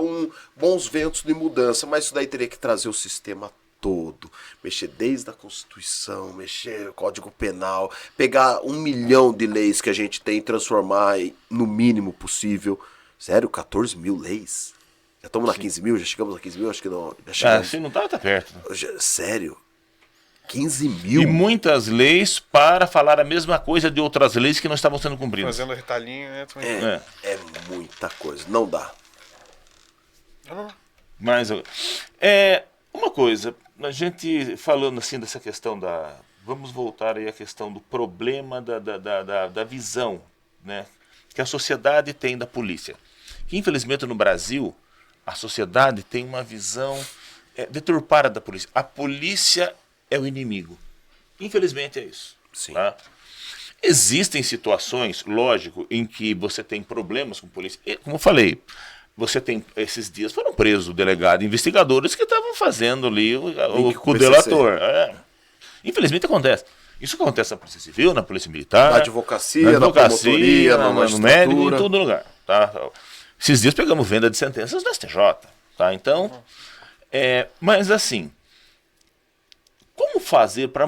bons ventos de mudança, mas isso daí teria que trazer o sistema todo, mexer desde a Constituição, mexer no Código Penal, pegar 1 milhão de leis que a gente tem e transformar no mínimo possível. Sério, 14 mil leis? Já estamos na 15 mil? Já chegamos a 15 mil? Acho que não. Já chegamos. Se não tá perto. Sério? 15 mil? E muitas leis para falar a mesma coisa de outras leis que não estavam sendo cumpridas. Fazendo retalhinho, né? É muita coisa. Não dá. Mas, uma coisa, a gente falando assim dessa questão da... Vamos voltar aí à questão do problema da visão, né, que a sociedade tem da polícia. Que, infelizmente, no Brasil, a sociedade tem uma visão deturpada da polícia. A polícia é o inimigo. Infelizmente é isso. Sim. Tá? Existem situações, lógico, em que você tem problemas com polícia. E, como eu falei, você tem, esses dias foram presos o delegado e investigadores que estavam fazendo ali o delator. Infelizmente acontece. Isso acontece na Polícia Civil, na Polícia Militar, na advocacia, na promotoria, no médico, em todo lugar. Tá? Esses dias pegamos venda de sentenças do STJ. Tá? Então, mas assim, como fazer para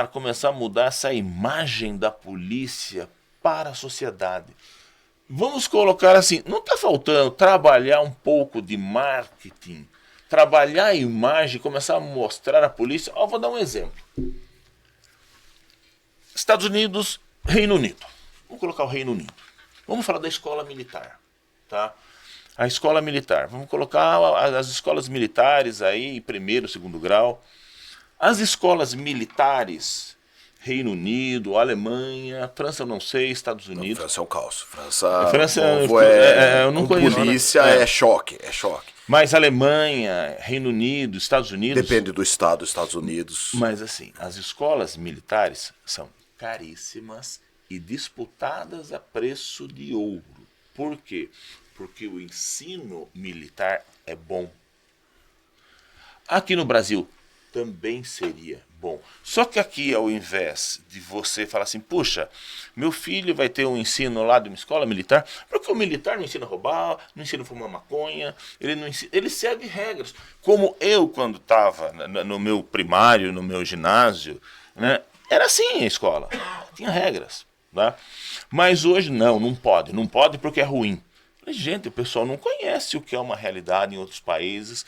começar a mudar essa imagem da polícia para a sociedade? Vamos colocar assim, não está faltando trabalhar um pouco de marketing, trabalhar a imagem, começar a mostrar a polícia. Vou dar um exemplo. Estados Unidos, Reino Unido. Vamos colocar o Reino Unido. Vamos falar da escola militar. Tá? A escola militar. Vamos colocar as escolas militares aí, primeiro, segundo grau. As escolas militares, Reino Unido, Alemanha, França eu não sei, Estados Unidos. Não, França é um caos. França eu não conheço. Polícia é choque. Mas Alemanha, Reino Unido, Estados Unidos... Depende do estado, Estados Unidos. Mas assim, as escolas militares são caríssimas e disputadas a preço de ouro. Por quê? Porque o ensino militar é bom. Aqui no Brasil também seria bom. Só que aqui, ao invés de você falar assim, puxa, meu filho vai ter um ensino lá de uma escola militar, porque o militar não ensina a roubar, não ensina a fumar maconha, ele segue regras. Como eu, quando estava no meu primário, no meu ginásio, né, era assim a escola, tinha regras. Tá? Mas hoje não pode porque é ruim. Gente, o pessoal não conhece o que é uma realidade em outros países,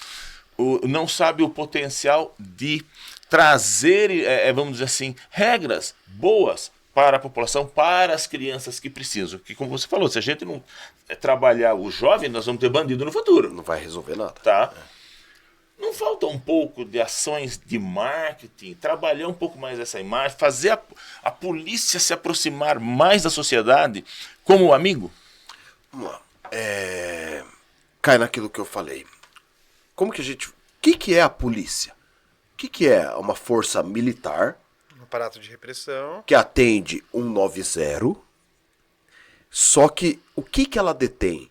não sabe o potencial de trazer, vamos dizer assim, regras boas para a população, para as crianças que precisam. Que, como você falou, se a gente não trabalhar o jovem, nós vamos ter bandido no futuro. Não vai resolver nada. Tá? Não falta um pouco de ações de marketing, trabalhar um pouco mais essa imagem, fazer a polícia se aproximar mais da sociedade como amigo? Vamos lá. Cai naquilo que eu falei. Como que a gente... O que é a polícia? O que é uma força militar? Um aparato de repressão. Que atende 190. Só que o que ela detém?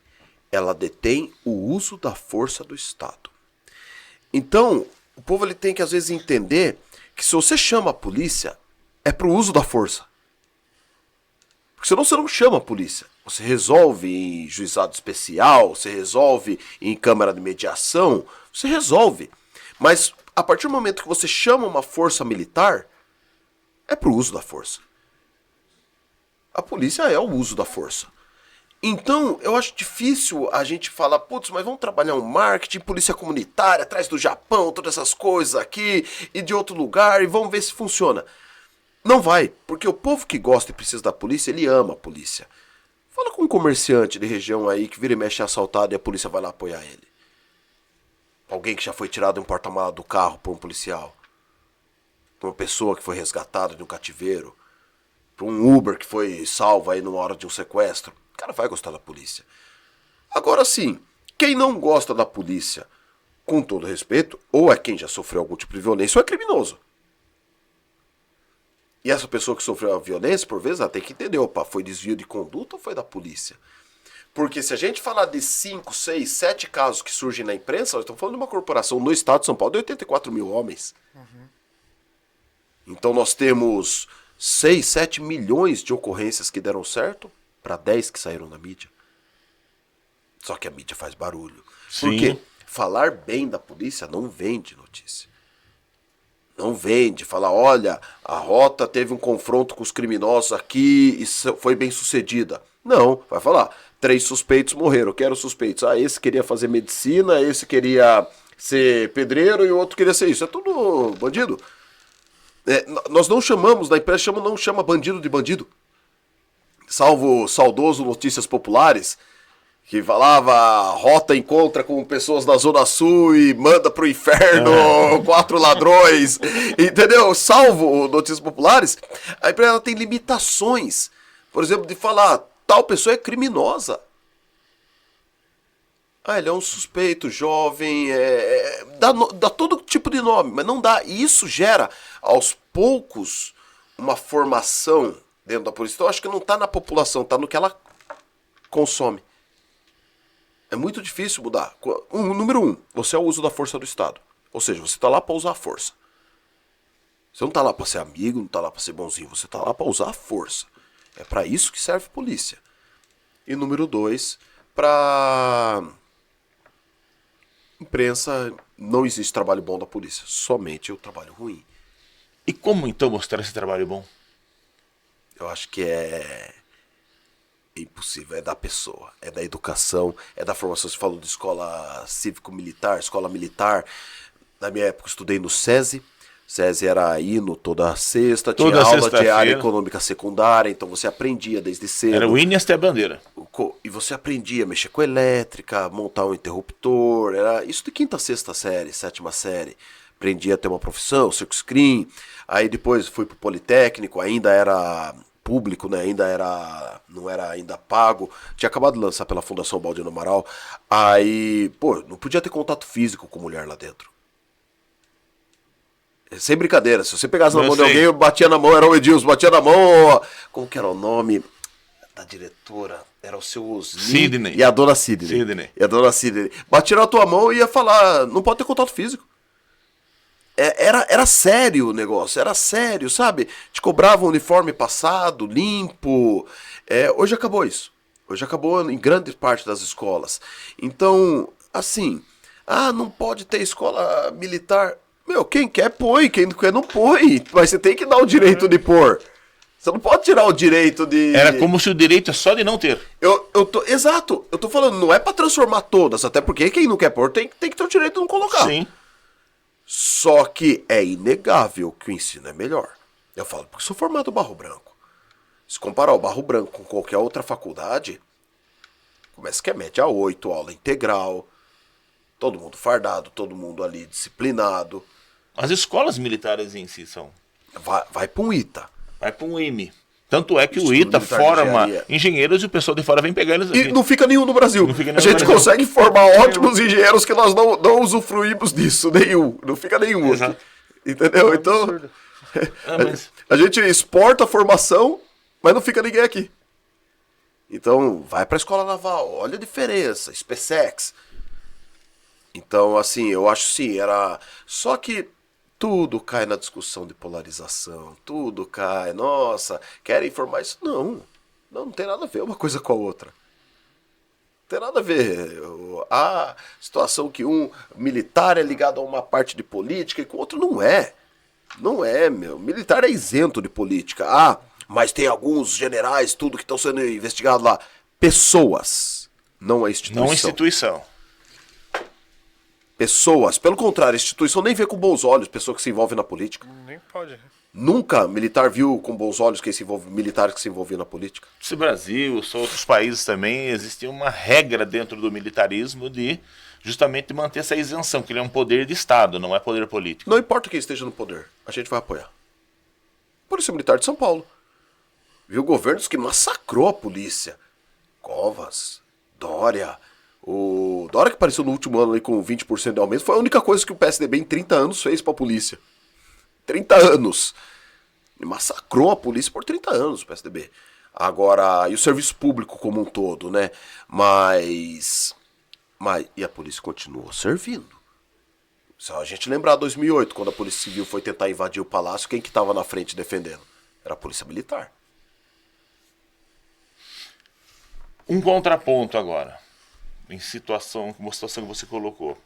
Ela detém o uso da força do Estado. Então, o povo ele tem que às vezes entender que se você chama a polícia, é pro uso da força. Porque senão você não chama a polícia. Você resolve em juizado especial, você resolve em câmara de mediação, você resolve. Mas a partir do momento que você chama uma força militar, é pro uso da força. A polícia é o uso da força. Então, eu acho difícil a gente falar, putz, mas vamos trabalhar um marketing, polícia comunitária, atrás do Japão, todas essas coisas aqui, e de outro lugar, e vamos ver se funciona. Não vai, porque o povo que gosta e precisa da polícia, ele ama a polícia. Fala com um comerciante de região aí que vira e mexe assaltado e a polícia vai lá apoiar ele. Alguém que já foi tirado em um porta-mala do carro por um policial. Por uma pessoa que foi resgatada de um cativeiro. Por um Uber que foi salvo aí numa hora de um sequestro. O cara vai gostar da polícia. Agora sim, quem não gosta da polícia, com todo respeito, ou é quem já sofreu algum tipo de violência ou é criminoso. E essa pessoa que sofreu a violência, por vezes, ela tem que entender, opa, foi desvio de conduta ou foi da polícia? Porque se a gente falar de 5, 6, 7 casos que surgem na imprensa, nós estamos falando de uma corporação no estado de São Paulo de 84 mil homens. Então nós temos 6, 7 milhões de ocorrências que deram certo para 10 que saíram na mídia. Só que a mídia faz barulho. Sim. Porque falar bem da polícia não vende notícia. Não vende. Falar, olha, a rota teve um confronto com os criminosos aqui e foi bem sucedida. Não, vai falar, 3 suspeitos morreram. Quero suspeitos. Ah, esse queria fazer medicina, esse queria ser pedreiro e o outro queria ser isso. É tudo bandido. Nós não chamamos, na imprensa não chama bandido de bandido. Salvo o saudoso Notícias Populares, que falava rota encontra com pessoas da Zona Sul e manda pro inferno 4 ladrões, entendeu? Salvo o Notícias Populares, a imprensa tem limitações, por exemplo, de falar tal pessoa é criminosa. Ah, ele é um suspeito, jovem, dá todo tipo de nome, mas não dá. E isso gera, aos poucos, uma formação dentro da polícia. Então, eu acho que não está na população, está no que ela consome. É muito difícil mudar. Número 1, você é o uso da força do Estado. Ou seja, você está lá para usar a força. Você não está lá para ser amigo, não está lá para ser bonzinho, você está lá para usar a força. É para isso que serve a polícia. E número 2, para imprensa, não existe trabalho bom da polícia, somente o trabalho ruim. E como então mostrar esse trabalho bom? Eu acho que é impossível, é da pessoa, é da educação, é da formação. Você falou de escola cívico-militar, escola militar. Na minha época eu estudei no SESI. SESI era hino toda sexta, tinha aula de área econômica secundária, então você aprendia desde cedo. Era o hino e até a bandeira. E você aprendia a mexer com elétrica, montar um interruptor, era isso de quinta, sexta série, sétima série. Aprendia a ter uma profissão, circo screen, aí depois fui pro Politécnico, ainda era público, né? Não era ainda pago, tinha acabado de lançar pela Fundação Baldino Amaral, aí, pô, não podia ter contato físico com mulher lá dentro. Sem brincadeira, se você pegasse na mão de alguém, eu batia na mão, era o Edilson, batia na mão, como que era o nome da diretora? Era o seu Sidney. E a dona Sidney. E a dona Sidney. Batia na tua mão e ia falar, não pode ter contato físico. Era sério o negócio, era sério, sabe? Te cobrava um uniforme passado, limpo. Hoje acabou isso. Hoje acabou em grande parte das escolas. Então, assim, não pode ter escola militar. Meu, quem quer põe, quem não quer não põe. Mas você tem que dar o direito de pôr. Você não pode tirar o direito de... Era como se o direito é só de não ter. Exato, eu tô falando, não é pra transformar todas, até porque quem não quer pôr tem que ter o direito de não colocar. Sim. Só que é inegável que o ensino é melhor. Eu falo porque sou formado em Barro Branco. Se comparar o Barro Branco com qualquer outra faculdade, começa que é média 8, aula integral, todo mundo fardado, todo mundo ali disciplinado. As escolas militares em si são. Vai para um ITA. Vai para um IME. Tanto é que Instituto o ITA Militar de forma Engenharia. engenheiros e o pessoal de fora vem pegar eles aqui. E não fica nenhum no Brasil. Não fica nenhum A gente no Brasil. consegue formar ótimos engenheiros que nós não usufruímos disso, nenhum. Não fica nenhum Exato. aqui. Entendeu? Então, Mas... a gente exporta a formação, mas não fica ninguém aqui. Então, vai para a escola naval, olha a diferença, SpaceX. Então, assim, eu acho sim, era... Só que tudo cai na discussão de polarização, tudo cai, nossa, querem formar isso? Não, Não tem nada a ver uma coisa com a outra. Não tem nada a ver. A situação que um militar é ligado a uma parte de política e com o outro não é. Não é, meu. Militar é isento de política. Ah, mas tem alguns generais, tudo que estão sendo investigados lá. Pessoas, não a instituição. Não instituição. Pessoas. Pelo contrário, a instituição nem vê com bons olhos pessoa que se envolve na política. Nem pode. Nunca militar viu com bons olhos militares que se envolviam na política. Se Brasil, se outros países também, existe uma regra dentro do militarismo de justamente manter essa isenção, que ele é um poder de Estado, não é poder político. Não importa quem esteja no poder, a gente vai apoiar. Polícia Militar de São Paulo. Viu governos que massacrou a polícia. Covas, Dória. O Dória que apareceu no último ano aí com 20% de aumento foi a única coisa que o PSDB em 30 anos fez pra polícia. 30 anos. Ele massacrou a polícia por 30 anos, o PSDB. Agora, e o serviço público como um todo, né? Mas e a polícia continuou servindo. Se a gente lembrar 2008, quando a Polícia Civil foi tentar invadir o palácio, quem que estava na frente defendendo? Era a Polícia Militar. Um contraponto agora, uma situação que você colocou.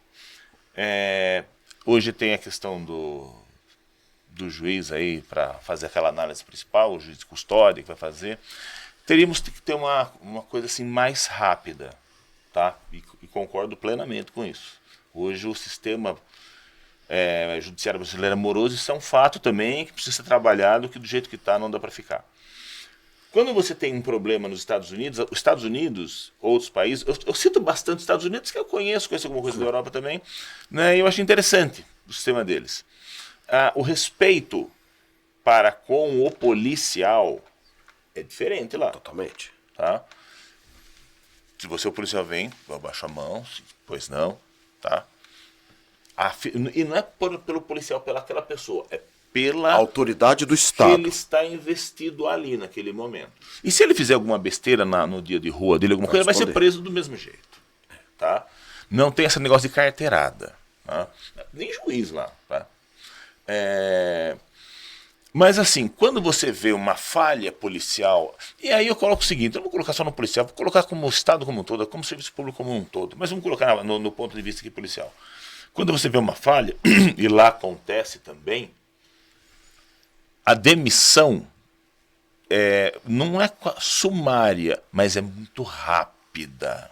Hoje tem a questão do juiz aí para fazer aquela análise principal, o juiz de custódia que vai fazer. Teríamos que ter uma coisa assim mais rápida, tá? E concordo plenamente com isso. Hoje o sistema judiciário brasileiro é moroso, isso é um fato também que precisa ser trabalhado, que do jeito que está não dá para ficar. Quando você tem um problema nos Estados Unidos, os Estados Unidos, outros países, eu cito bastante os Estados Unidos, que eu conheço alguma coisa da Europa também, né, e eu acho interessante o sistema deles. O respeito para com o policial é diferente lá. Totalmente. Tá? Se você, o policial, vem, eu abaixo a mão, pois não, tá? E não é pelo policial, pela aquela pessoa, é pela A autoridade do que Estado. ele está investido ali naquele momento. E se ele fizer alguma besteira no dia de rua dele, alguma coisa, ele vai ser responder. preso do mesmo jeito. Tá? Não tem esse negócio de carteirada. Tá? Nem juiz lá. Tá? Mas assim, quando você vê uma falha policial, e aí eu coloco o seguinte, eu não vou colocar só no policial, vou colocar como o Estado como um todo, como o serviço público como um todo, mas vamos colocar no ponto de vista aqui policial. Quando você vê uma falha, e lá acontece também, a demissão não é sumária, mas é muito rápida.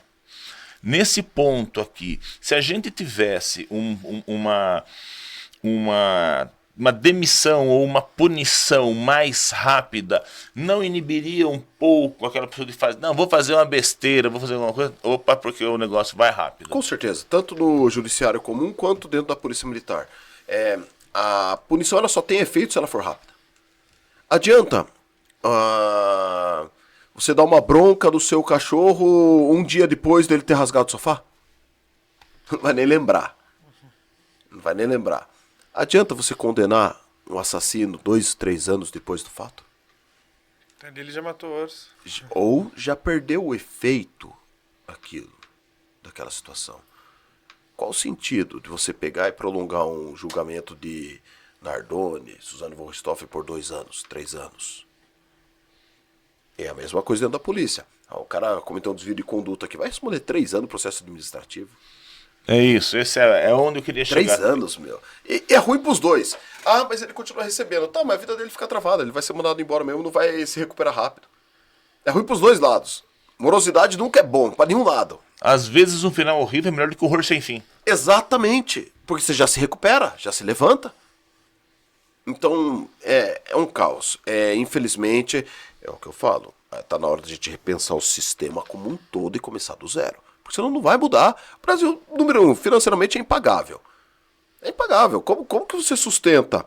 Nesse ponto aqui, se a gente tivesse uma demissão ou uma punição mais rápida, não inibiria um pouco aquela pessoa de fazer, não, vou fazer uma besteira, vou fazer alguma coisa, opa, porque o negócio vai rápido. Com certeza, tanto no judiciário comum quanto dentro da polícia militar. A punição ela só tem efeito se ela for rápida. Adianta você dar uma bronca do seu cachorro um dia depois dele ter rasgado o sofá? Não vai nem lembrar. Não vai nem lembrar. Adianta você condenar um assassino 2, 3 anos depois do fato? Ele já matou outros. Ou já perdeu o efeito daquela situação. Qual o sentido de você pegar e prolongar um julgamento de Nardoni, Suzane von Richthofen por 2 anos, 3 anos? É a mesma coisa dentro da polícia. O cara cometeu um desvio de conduta aqui, vai responder 3 anos no processo administrativo. É isso, esse é onde eu queria chegar. 3 anos, meu. E é ruim pros dois. Ah, mas ele continua recebendo. Tá, mas a vida dele fica travada, ele vai ser mandado embora mesmo, não vai se recuperar rápido. É ruim pros dois lados. Morosidade nunca é bom, pra nenhum lado. Às vezes um final horrível é melhor do que o horror sem fim. Exatamente. Porque você já se recupera, já se levanta. Então, é um caos. Infelizmente, é o que eu falo. Tá na hora de a gente repensar o sistema como um todo e começar do zero. Porque senão não vai mudar. O Brasil, número 1, financeiramente é impagável. É impagável. Como que você sustenta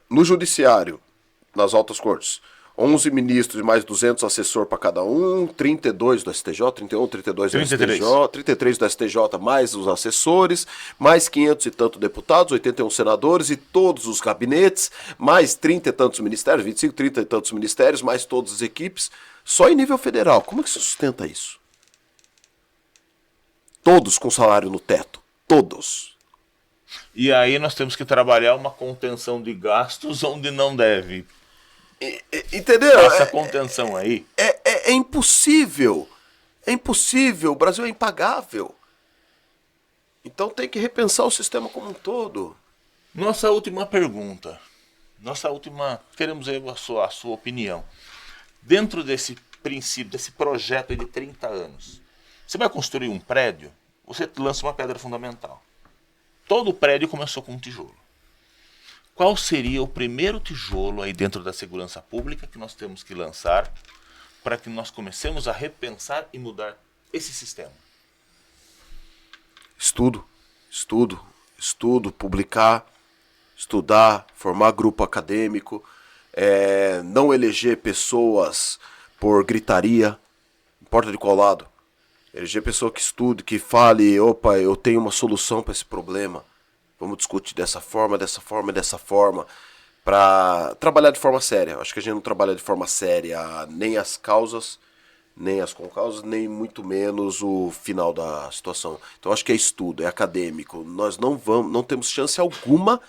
no judiciário, nas altas cortes, 11 ministros e mais 200 assessores para cada um, 32 do STJ, 31, 32 do 33. STJ, 33 do STJ mais os assessores, mais 500 e tantos deputados, 81 senadores e todos os gabinetes, mais 30 e tantos ministérios, 25, 30 e tantos ministérios, mais todas as equipes, só em nível federal. Como é que se sustenta isso? Todos com salário no teto. Todos. E aí nós temos que trabalhar uma contenção de gastos onde não deve. Entendeu? Essa contenção aí. É impossível. É impossível. O Brasil é impagável. Então tem que repensar o sistema como um todo. Nossa última pergunta. Queremos ver a sua opinião. Dentro desse princípio, desse projeto de 30 anos, você vai construir um prédio, você lança uma pedra fundamental. Todo o prédio começou com um tijolo. Qual seria o primeiro tijolo aí dentro da segurança pública que nós temos que lançar para que nós comecemos a repensar e mudar esse sistema? Estudo, publicar, estudar, formar grupo acadêmico, não eleger pessoas por gritaria, não importa de qual lado. Eleger pessoa que estude, que fale, opa, eu tenho uma solução para esse problema. Vamos discutir dessa forma, para trabalhar de forma séria. Acho que a gente não trabalha de forma séria nem as causas, nem as concausas, nem muito menos o final da situação. Então acho que é estudo, é acadêmico. Nós não temos chance alguma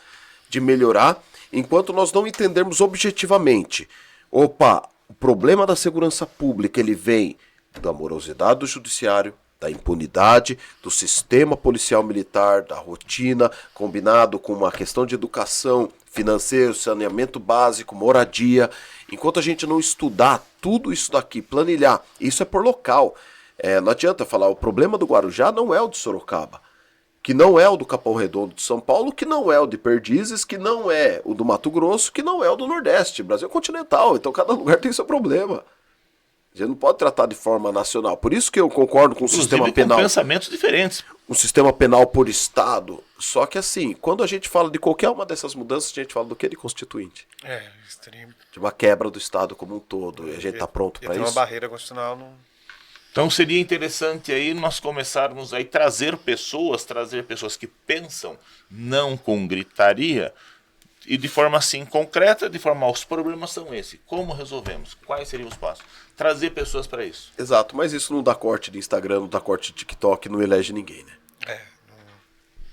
de melhorar enquanto nós não entendermos objetivamente. Opa, o problema da segurança pública ele vem da morosidade do judiciário, da impunidade, do sistema policial militar, da rotina, combinado com uma questão de educação, financeiro, saneamento básico, moradia. Enquanto a gente não estudar tudo isso daqui, planilhar, isso é por local. Não adianta falar, o problema do Guarujá não é o de Sorocaba, que não é o do Capão Redondo de São Paulo, que não é o de Perdizes, que não é o do Mato Grosso, que não é o do Nordeste. O Brasil é continental, então cada lugar tem seu problema. A gente não pode tratar de forma nacional. Por isso que eu concordo com o sistema penal. Com pensamentos diferentes. Um sistema penal por Estado. Só que assim, quando a gente fala de qualquer uma dessas mudanças, a gente fala do que de constituinte? De uma quebra do Estado como um todo. E a gente está pronto para isso? Uma barreira constitucional não... Então seria interessante aí nós começarmos a trazer pessoas que pensam, não com gritaria, e de forma assim concreta, de forma os problemas são esses. Como resolvemos? Quais seriam os passos? Trazer pessoas para isso. Exato, mas isso não dá corte de Instagram, não dá corte de TikTok, não elege ninguém, né?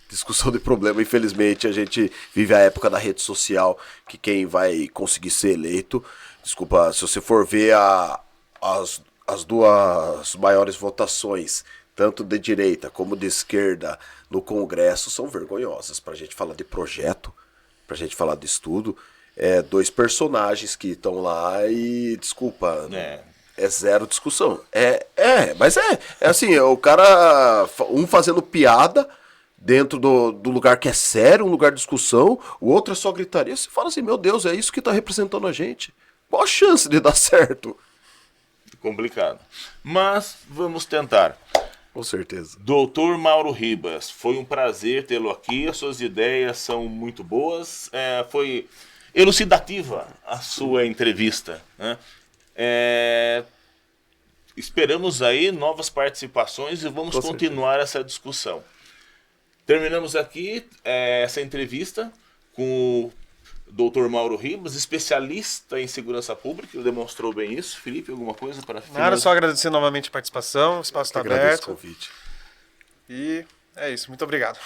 Discussão de problema, infelizmente a gente vive a época da rede social, que quem vai conseguir ser eleito, desculpa, se você for ver as duas maiores votações, tanto de direita como de esquerda no Congresso, são vergonhosas pra gente falar de projeto, pra gente falar de estudo. Dois personagens que estão lá e, desculpa, é zero discussão. Mas é assim, o cara, um fazendo piada dentro do lugar que é sério, um lugar de discussão, o outro é só gritaria. Você fala assim, meu Deus, é isso que tá representando a gente. Qual a chance de dar certo? Complicado. Mas vamos tentar. Com certeza. Doutor Mauro Ribas, foi um prazer tê-lo aqui. As suas ideias são muito boas. Foi elucidativa a sua entrevista, né? Esperamos aí novas participações e vamos continuar essa discussão. Terminamos aqui essa entrevista com o Dr. Mauro Ribas, especialista em segurança pública. Ele demonstrou bem isso. Felipe, alguma coisa para finalizar? Nada, só agradecer novamente a participação. O espaço está agradeço aberto. o convite. E é isso. Muito obrigado.